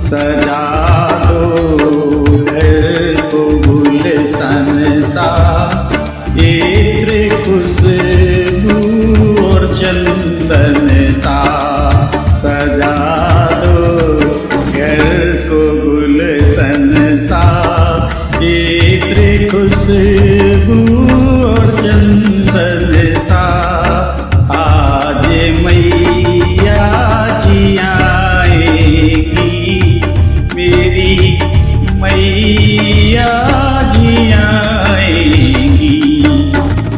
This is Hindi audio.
सजा दो घर को गुलशन सा, इत्र खुशबू और चंदन सा। सजा दो घर को गुलशन सा, इत्र खुशबू